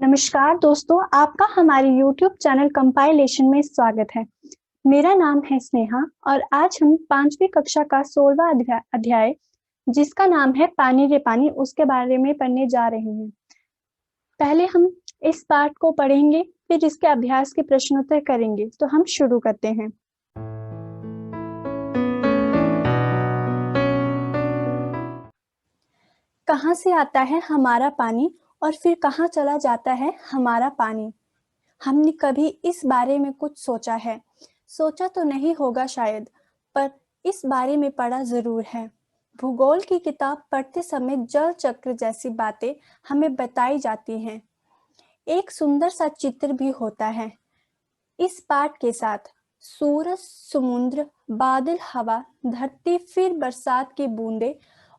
नमस्कार दोस्तों, आपका हमारे YouTube चैनल कंपाइलेशन में स्वागत है। मेरा नाम है स्नेहा और आज हम 5वीं कक्षा का 16वां अध्याय जिसका नाम है पानी रे पानी उसके बारे में पढ़ने जा रहे हैं। पहले हम इस पाठ को पढ़ेंगे, फिर इसके अभ्यास के प्रश्नोत्तर करेंगे। तो हम शुरू करते हैं। कहाँ से आता है हमारा पानी और फिर कहाँ चला जाता है हमारा पानी? हमने कभी इस बारे में कुछ सोचा है? सोचा तो नहीं होगा शायद, पर इस बारे में पढ़ा जरूर है। भूगोल की किताब पढ़ते समय जल चक्र जैसी बातें हमें बताई जाती हैं। एक सुंदर सा चित्र भी होता है इस पाठ के साथ। सूरज, समुद्र, बादल, हवा, धरती, फिर बरसात की बूंदें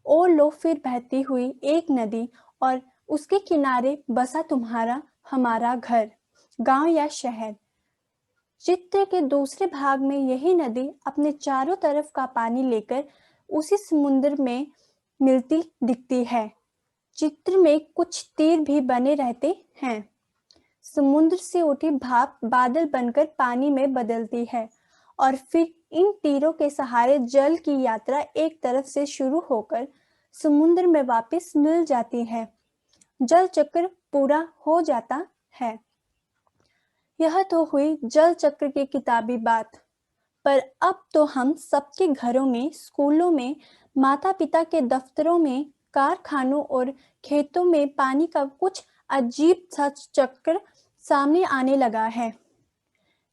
और लो फिर बहती हुई एक नदी और उसके किनारे बसा तुम्हारा हमारा घर, गांव या शहर। चित्र के दूसरे भाग में यही नदी अपने चारों तरफ का पानी लेकर उसी समुद्र में मिलती दिखती है। चित्र में कुछ तीर भी बने रहते हैं। समुद्र से उठी भाप बादल बनकर पानी में बदलती है और फिर इन तीरों के सहारे जल की यात्रा एक तरफ से शुरू होकर समुद्र में वापस मिल जाती है। जल चक्र पूरा हो जाता है। यह तो हुई जल चक्र की किताबी बात, पर अब तो हम सबके घरों में, स्कूलों में, माता पिता के दफ्तरों में, कारखानों और खेतों में पानी का कुछ अजीब सा चक्र सामने आने लगा है।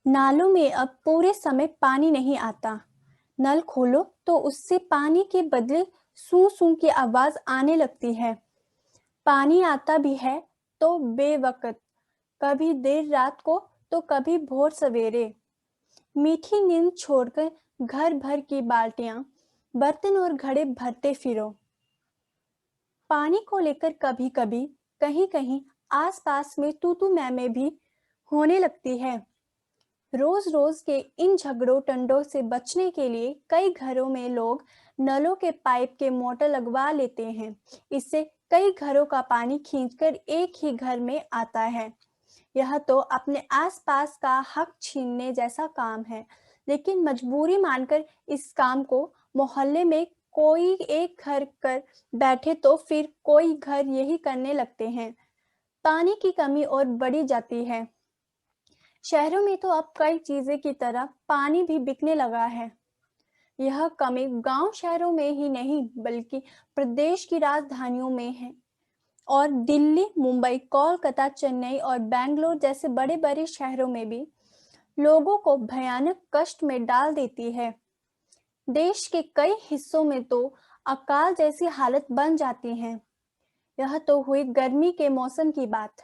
नालों में अब पूरे समय पानी नहीं आता। नल खोलो तो उससे पानी के बदले सू सू की आवाज आने लगती है। पानी आता भी है तो बेवक्त, कभी देर रात को तो कभी भोर सवेरे। मीठी नींद छोड़कर घर भर की बाल्टियां, बर्तन और घड़े भरते फिरो। पानी को लेकर कभी कभी कहीं कहीं आसपास में तू तू मैं भी होने लगती है। रोज रोज के इन झगड़ों टंडों से बचने के लिए कई घरों में लोग नलों के पाइप के मोटर लगवा लेते हैं। इससे कई घरों का पानी खींचकर एक ही घर में आता है। यह तो अपने आसपास का हक छीनने जैसा काम है, लेकिन मजबूरी मानकर इस काम को मोहल्ले में कोई एक घर कर बैठे तो फिर कोई घर यही करने लगते हैं। पानी की कमी और बढ़ी जाती है। शहरों में तो अब कई चीजें की तरह पानी भी बिकने लगा है। यह कमी गांव शहरों में ही नहीं बल्कि प्रदेश की राजधानियों में है और दिल्ली, मुंबई, कोलकाता, चेन्नई और बेंगलोर जैसे बड़े बड़े शहरों में भी लोगों को भयानक कष्ट में डाल देती है। देश के कई हिस्सों में तो अकाल जैसी हालत बन जाती है। यह तो हुई गर्मी के मौसम की बात,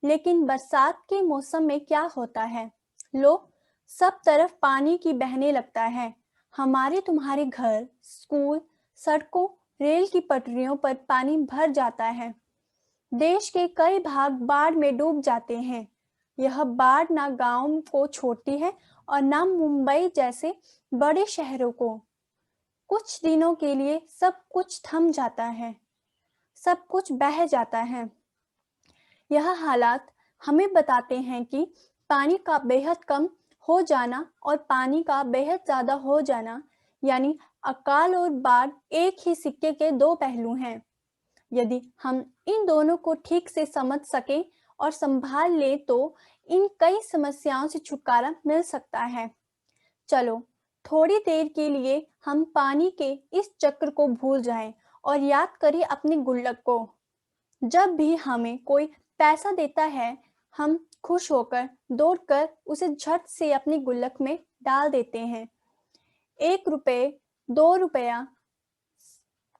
लेकिन बरसात के मौसम में क्या होता है? लो, सब तरफ पानी की बहने लगता है। हमारे तुम्हारे घर, स्कूल, सड़कों, रेल की पटरियों पर पानी भर जाता है। देश के कई भाग बाढ़ में डूब जाते हैं। यह बाढ़ ना गांव को छोड़ती है और ना मुंबई जैसे बड़े शहरों को। कुछ दिनों के लिए सब कुछ थम जाता है, सब कुछ बह जाता है। यह हालात हमें बताते हैं कि पानी का बेहद कम हो जाना और पानी का बेहद ज्यादा हो जाना, यानी अकाल और बाढ़, एक ही सिक्के के दो पहलू हैं। यदि हम इन दोनों को ठीक से समझ सकें और संभाल लें तो इन कई समस्याओं से छुटकारा मिल सकता है। चलो, थोड़ी देर के लिए हम पानी के इस चक्र को भूल जाएं और याद करें अपनी गुल्लक को। जब भी हमें कोई पैसा देता है, हम खुश होकर दौड़कर उसे झट से अपनी गुल्लक में डाल देते हैं। 1 रुपए, 2 रुपया,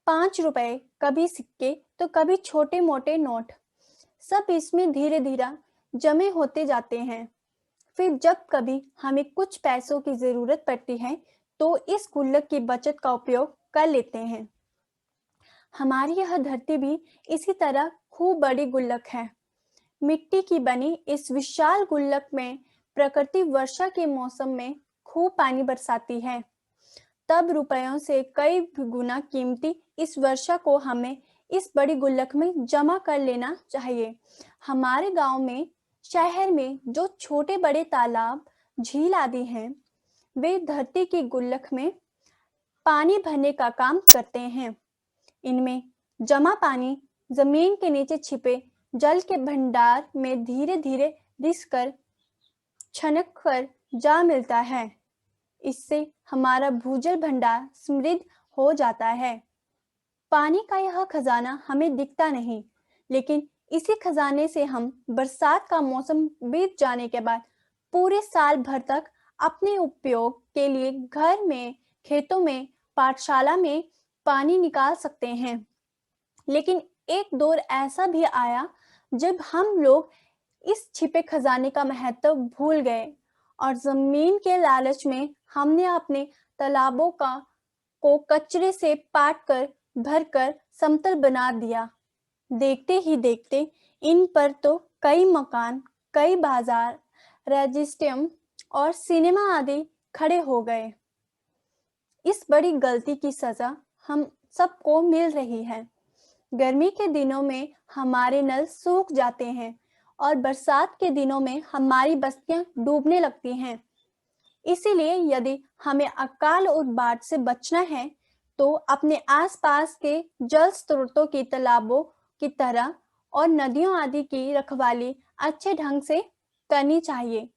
5 रुपए, कभी सिक्के तो कभी छोटे मोटे नोट, सब इसमें धीरे धीरे जमे होते जाते हैं। फिर जब कभी हमें कुछ पैसों की जरूरत पड़ती है तो इस गुल्लक की बचत का उपयोग कर लेते हैं। हमारी यह धरती भी इसी तरह खूब बड़ी गुल्लक है। मिट्टी की बनी इस विशाल गुल्लक में प्रकृति वर्षा के मौसम में खूब पानी बरसाती है। तब रुपयों से कई गुना कीमती इस वर्षा को हमें इस बड़ी गुल्लक में जमा कर लेना चाहिए। हमारे गांव में, शहर में जो छोटे बड़े तालाब, झील आदि हैं, वे धरती की गुल्लक में पानी भरने का काम करते हैं। इनमें जमा पानी जमीन के नीचे छिपे जल के भंडार में धीरे धीरे रिस कर छनक कर जा मिलता है। इससे हमारा भूजल भंडार समृद्ध हो जाता है। पानी का यह खजाना हमें दिखता नहीं, लेकिन इसी खजाने से हम बरसात का मौसम बीत जाने के बाद पूरे साल भर तक अपने उपयोग के लिए घर में, खेतों में, पाठशाला में पानी निकाल सकते हैं। लेकिन एक दौर ऐसा भी आया जब हम लोग इस छिपे खजाने का महत्व भूल गए और जमीन के लालच में हमने अपने तालाबों को कचरे से पाट कर भरकर समतल बना दिया। देखते ही देखते इन पर तो कई मकान, कई बाजार, रेजिस्ट्रियम और सिनेमा आदि खड़े हो गए। इस बड़ी गलती की सजा हम सबको मिल रही है। गर्मी के दिनों में हमारे नल सूख जाते हैं और बरसात के दिनों में हमारी बस्तियां डूबने लगती हैं। इसीलिए यदि हमें अकाल और बाढ़ से बचना है तो अपने आसपास के जल स्रोतों की, तालाबों की तरह और नदियों आदि की रखवाली अच्छे ढंग से करनी चाहिए।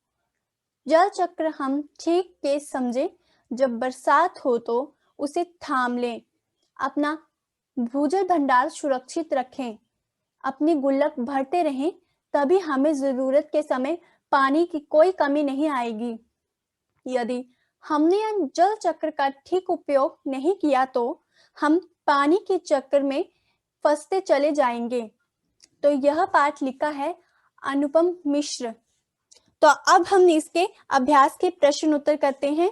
जल चक्र हम ठीक के समझे, जब बरसात हो तो उसे थाम लें, अपना भूजल भंडार सुरक्षित रखें, अपनी गुल्लक भरते रहें, तभी हमें जरूरत के समय पानी की कोई कमी नहीं आएगी। यदि हमने जल चक्र का ठीक उपयोग नहीं किया तो हम पानी के चक्कर में फंसते चले जाएंगे। तो यह पाठ लिखा है अनुपम मिश्र। तो अब हम इसके अभ्यास के प्रश्न उत्तर करते हैं।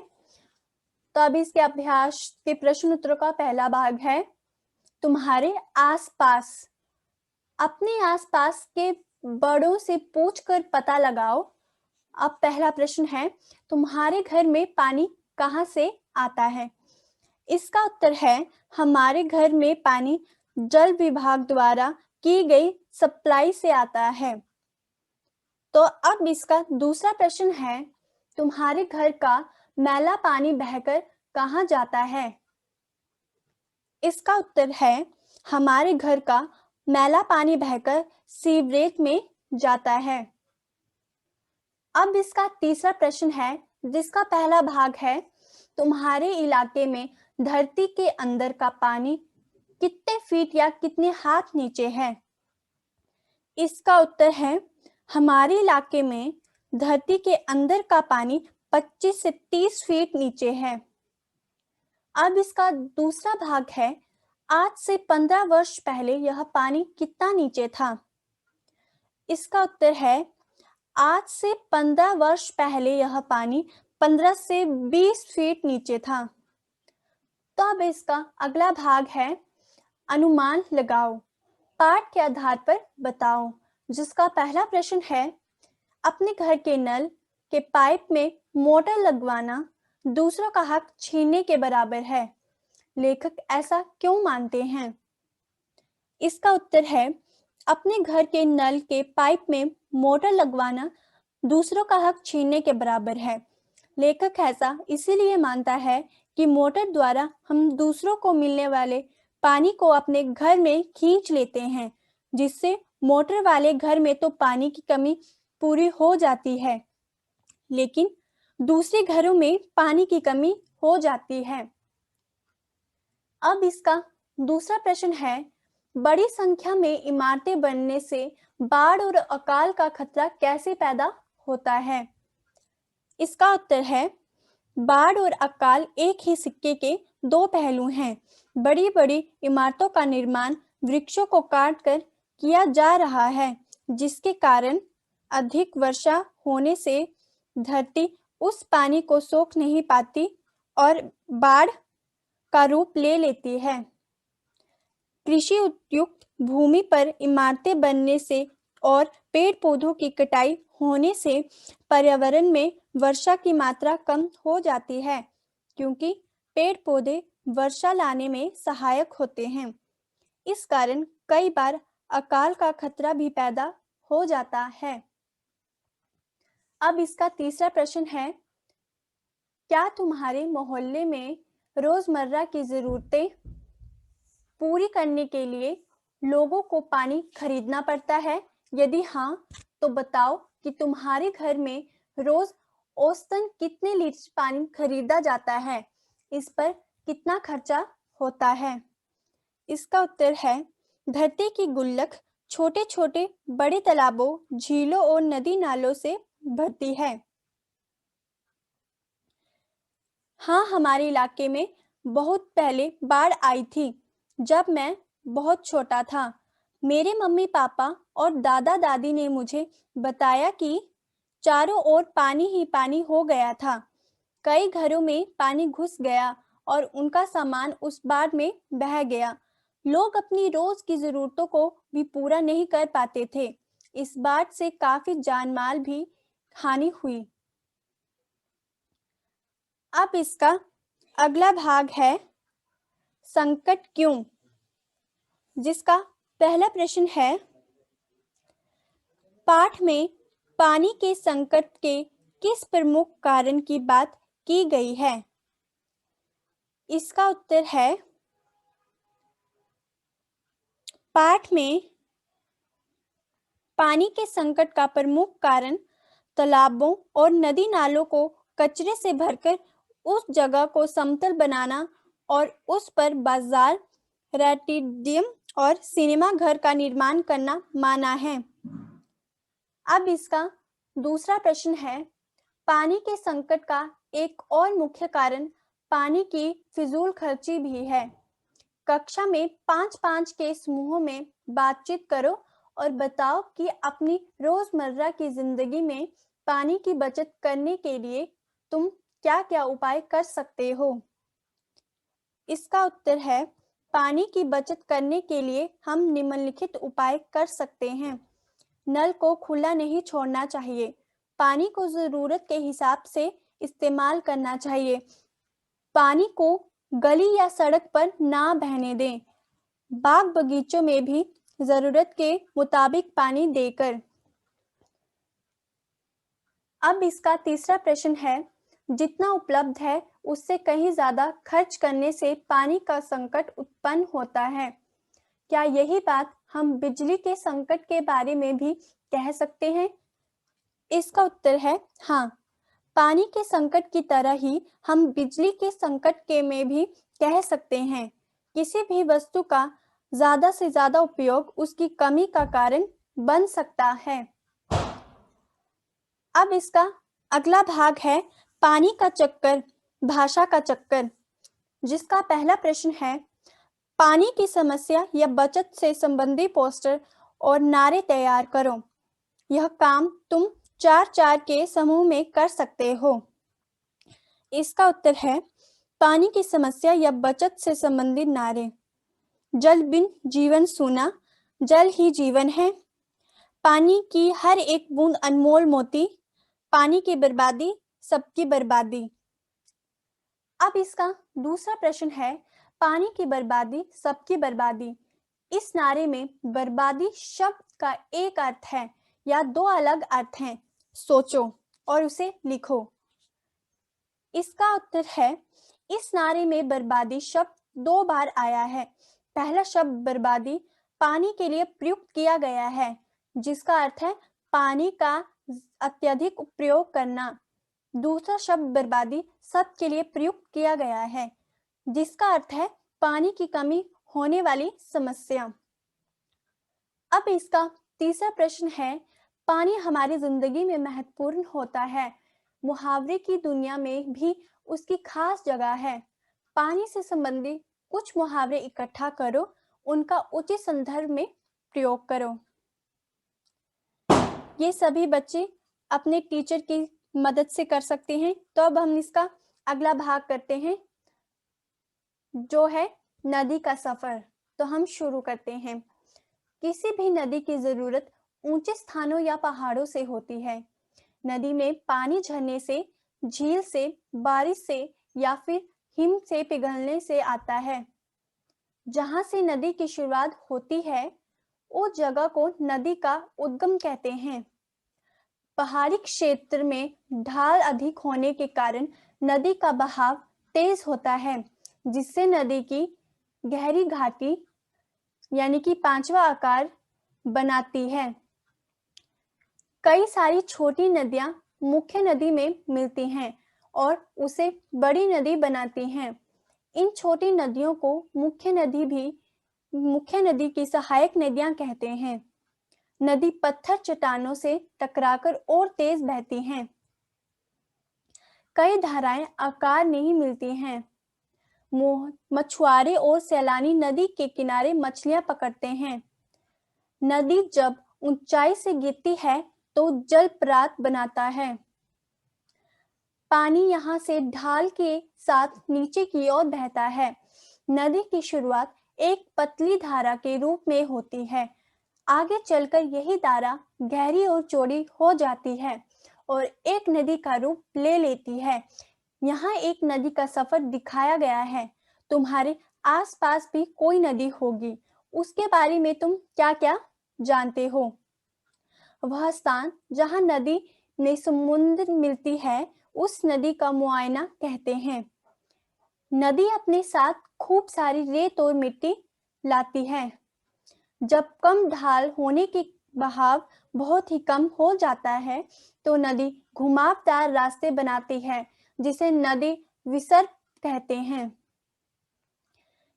तो अब इसके अभ्यास के प्रश्न उत्तरों का पहला भाग है, तुम्हारे आसपास। अपने आसपास के बड़ों से पूछकर पता लगाओ। अब पहला प्रश्न है, तुम्हारे घर में पानी कहाँ से आता है? इसका उत्तर है, हमारे घर में पानी जल विभाग द्वारा की गई सप्लाई से आता है। तो अब इसका दूसरा प्रश्न है, तुम्हारे घर का मैला पानी बहकर कहाँ जाता है? इसका उत्तर है, हमारे घर का मैला पानी बहकर सीवरेज में जाता है। अब इसका तीसरा प्रश्न है, जिसका पहला भाग है, तुम्हारे इलाके में धरती के अंदर का पानी कितने फीट या कितने हाथ नीचे है? इसका उत्तर है, हमारे इलाके में धरती के अंदर का पानी 25 से 30 फीट नीचे है। अब इसका दूसरा भाग है, आज से 15 वर्ष पहले यह पानी कितना नीचे था? इसका उत्तर है, आज से 15 वर्ष पहले यह पानी 15 से 20 फीट नीचे था। तो अब इसका अगला भाग है, अनुमान लगाओ, पाठ के आधार पर बताओ। जिसका पहला प्रश्न है, अपने घर के नल के पाइप में मोटर लगवाना दूसरों का हक छीनने के बराबर है। लेखक ऐसा क्यों मानते हैं? इसका उत्तर है, अपने घर के नल के पाइप में मोटर लगवाना दूसरों का हक छीनने के बराबर है। लेखक ऐसा इसीलिए मानता है कि मोटर द्वारा हम दूसरों को मिलने वाले पानी को अपने घर में खींच लेते हैं, जिससे मोटर वाले घर में तो पानी की कमी पूरी हो जाती है, लेकिन दूसरे घरों में पानी की कमी हो जाती है। अब इसका दूसरा प्रश्न है, बड़ी संख्या में इमारतें बनने से बाढ़ और अकाल का खतरा कैसे पैदा होता है? इसका उत्तर है, बाढ़ और अकाल एक ही सिक्के के दो पहलू हैं। बड़ी बड़ी इमारतों का निर्माण वृक्षों को काटकर किया जा रहा है, जिसके कारण अधिक वर्षा होने से धरती उस पानी को सोख नहीं पाती और बाढ़ का रूप ले लेती है। कृषि उपयुक्त भूमि पर इमारतें बनने से और पेड़ पौधों की कटाई होने से पर्यावरण में वर्षा की मात्रा कम हो जाती है, क्योंकि पेड़ पौधे वर्षा लाने में सहायक होते हैं। इस कारण कई बार अकाल का खतरा भी पैदा हो जाता है। अब इसका तीसरा प्रश्न है, क्या तुम्हारे मोहल्ले में रोजमर्रा की जरूरतें पूरी करने के लिए लोगों को पानी खरीदना पड़ता है? यदि हाँ, तो बताओ कि तुम्हारे घर में रोज औसतन कितने लीटर पानी खरीदा जाता है? इस पर कितना खर्चा होता है? इसका उत्तर है, धरती की गुल्लक छोटे छोटे बड़े तालाबों, झीलों और नदी नालों से भरती है। हाँ, हमारे इलाके में बहुत पहले बाढ़ आई थी, जब मैं बहुत छोटा था। मेरे मम्मी पापा और दादा दादी ने मुझे बताया कि चारों ओर पानी ही पानी हो गया था। कई घरों में पानी घुस गया और उनका सामान उस बाढ़ में बह गया। लोग अपनी रोज की जरूरतों को भी पूरा नहीं कर पाते थे। इस बाढ़ से काफी जानमाल भी हानि हुई। अब इसका अगला भाग है, संकट क्यों? जिसका पहला प्रश्न है, पाठ में पानी के संकट के किस प्रमुख कारण की बात की गई है? इसका उत्तर है, पाठ में पानी के संकट का प्रमुख कारण तालाबों और नदी नालों को कचरे से भरकर उस जगह को समतल बनाना और उस पर बाजार, रेस्टोरेंट और सिनेमा घर का निर्माण करना माना है। अब इसका दूसरा प्रश्न है, पानी के संकट का एक और मुख्य कारण पानी की फिजूल खर्ची भी है। कक्षा में 5-5 के समूहों में बातचीत करो और बताओ कि अपनी रोजमर्रा की जिंदगी में पानी की बचत करने के लिए तुम क्या-क्या उपाय कर सकते हो? इसका उत्तर है, पानी की बचत करने के लिए हम निम्नलिखित उपाय कर सकते हैं। नल को खुला नहीं छोड़ना चाहिए। पानी को जरूरत के हिसाब से इस्तेमाल करना चाहिए। पानी को गली या सड़क पर ना बहने दें। बाग बगीचों में भी जरूरत के मुताबिक पानी देकर। अब इसका तीसरा प्रश्न है, जितना उपलब्ध है उससे कहीं ज्यादा खर्च करने से पानी का संकट उत्पन्न होता है। क्या यही बात हम बिजली के संकट के बारे में भी कह सकते हैं? इसका उत्तर है हाँ। पानी के संकट की तरह ही हम बिजली के संकट के में भी कह सकते हैं। किसी भी वस्तु का ज्यादा से ज्यादा उपयोग उसकी कमी का कारण बन सकता है। अब इसका अगला भाग है, पानी का चक्कर, भाषा का चक्कर, जिसका पहला प्रश्न है, पानी की समस्या या बचत से संबंधित पोस्टर और नारे तैयार करो। यह काम तुम 4-4 के समूह में कर सकते हो। इसका उत्तर है, पानी की समस्या या बचत से संबंधित नारे। जल बिन जीवन सूना, जल ही जीवन है। पानी की हर एक बूंद अनमोल मोती, पानी की बर्बादी सबकी बर्बादी। अब इसका दूसरा प्रश्न है, पानी की बर्बादी सबकी बर्बादी। इस नारे में बर्बादी शब्द का एक अर्थ है या दो अलग अर्थ हैं। सोचो और उसे लिखो। इसका उत्तर है, इस नारे में बर्बादी शब्द 2 बार आया है। पहला शब्द बर्बादी पानी के लिए प्रयुक्त किया गया है, जिसका अर्थ है पानी का अत्यधिक उपयोग करना। दूसरा शब्द बर्बादी सब के लिए प्रयुक्त किया गया है, जिसका अर्थ है पानी की कमी होने वाली समस्या। अब इसका तीसरा प्रश्न है, पानी हमारी जिंदगी में महत्वपूर्ण होता है। मुहावरे की दुनिया में भी उसकी खास जगह है। पानी से संबंधित कुछ मुहावरे इकट्ठा करो, उनका उचित संदर्भ में प्रयोग करो। ये सभी बच्चे अपने टीचर की मदद से कर सकते हैं। तो अब हम इसका अगला भाग करते हैं, जो है नदी का सफर। तो हम शुरू करते हैं। किसी भी नदी की जरूरत ऊंचे स्थानों या पहाड़ों से होती है। नदी में पानी झरने से, झील से, बारिश से या फिर हिम से पिघलने से आता है। जहाँ से नदी की शुरुआत होती है, उस जगह को नदी का उद्गम कहते हैं। पहाड़ी क्षेत्र में ढाल अधिक होने के कारण नदी का बहाव तेज होता है, जिससे नदी की गहरी घाटी यानी कि पांचवा आकार बनाती है। कई सारी छोटी नदियां मुख्य नदी में मिलती हैं और उसे बड़ी नदी बनाती हैं। इन छोटी नदियों को मुख्य नदी की सहायक नदियां कहते हैं। नदी पत्थर चट्टानों से टकराकर और तेज बहती हैं। कई धाराएं आकार नहीं मिलती हैं। मछुआरे और सैलानी नदी के किनारे मछलियां पकड़ते हैं। नदी जब ऊंचाई से गिरती है तो जलप्रपात बनाता है। पानी यहाँ से ढाल के साथ नीचे की ओर बहता है। नदी की शुरुआत एक पतली धारा के रूप में होती है। आगे चलकर यही धारा गहरी और चौड़ी हो जाती है और एक नदी का रूप ले लेती है। यहाँ एक नदी का सफर दिखाया गया है। तुम्हारे आसपास भी कोई नदी होगी, उसके बारे में तुम क्या क्या जानते हो? वह स्थान जहाँ नदी में समुद्र मिलती है, उस नदी का मुआयना कहते हैं। नदी अपने साथ खूब सारी रेत और मिट्टी लाती है। जब कम ढाल होने के बहाव बहुत ही कम हो जाता है तो नदी घुमावदार रास्ते बनाती है, जिसे नदी विसर्ग कहते हैं।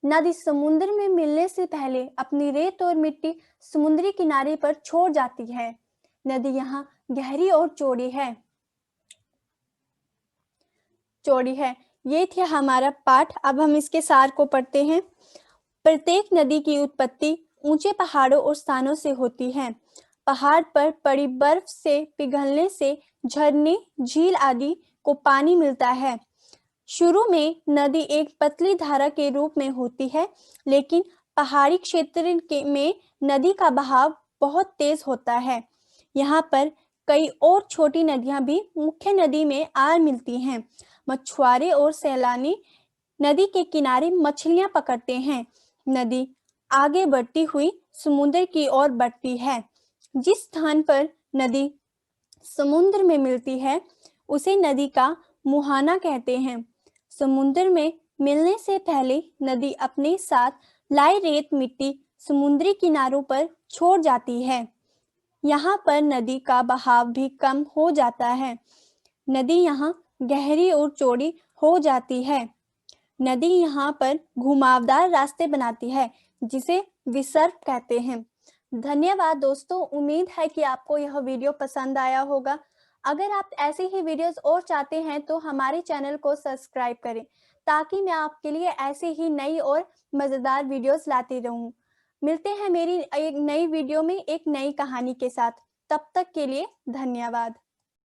नदी समुद्र में मिलने से पहले अपनी रेत और मिट्टी समुद्री किनारे पर छोड़ जाती है। नदी यहाँ गहरी और चौड़ी है। ये थी हमारा पाठ। अब हम इसके सार को पढ़ते हैं। प्रत्येक नदी की उत्पत्ति ऊंचे पहाड़ों और स्थानों से होती है। पहाड़ पर पड़ी बर्फ से पिघलने से झरने, झील आदि को पानी मिलता है। शुरू में नदी एक पतली धारा के रूप में होती है, लेकिन पहाड़ी क्षेत्र में नदी का बहाव बहुत तेज होता है। यहाँ पर कई और छोटी नदियां भी मुख्य नदी में आ मिलती हैं। मछुआरे और सैलानी नदी के किनारे मछलियां पकड़ते हैं। नदी आगे बढ़ती हुई समुद्र की ओर बढ़ती है। जिस स्थान पर नदी समुद्र में मिलती है, उसे नदी का मुहाना कहते हैं। समुद्र में मिलने से पहले नदी अपने साथ लाई रेत मिट्टी समुद्री किनारों पर छोड़ जाती है। यहाँ पर नदी का बहाव भी कम हो जाता है। नदी यहाँ गहरी और चौड़ी हो जाती है। नदी यहाँ पर घुमावदार रास्ते बनाती है, जिसे विसर्ग कहते हैं। धन्यवाद दोस्तों। उम्मीद है कि आपको यह वीडियो पसंद आया होगा। अगर आप ऐसे ही वीडियोस और चाहते हैं तो हमारे चैनल को सब्सक्राइब करें, ताकि मैं आपके लिए ऐसे ही नई और मज़ेदार वीडियोस लाती रहूं। मिलते हैं मेरी एक नई वीडियो में एक नई कहानी के साथ। तब तक के लिए धन्यवाद।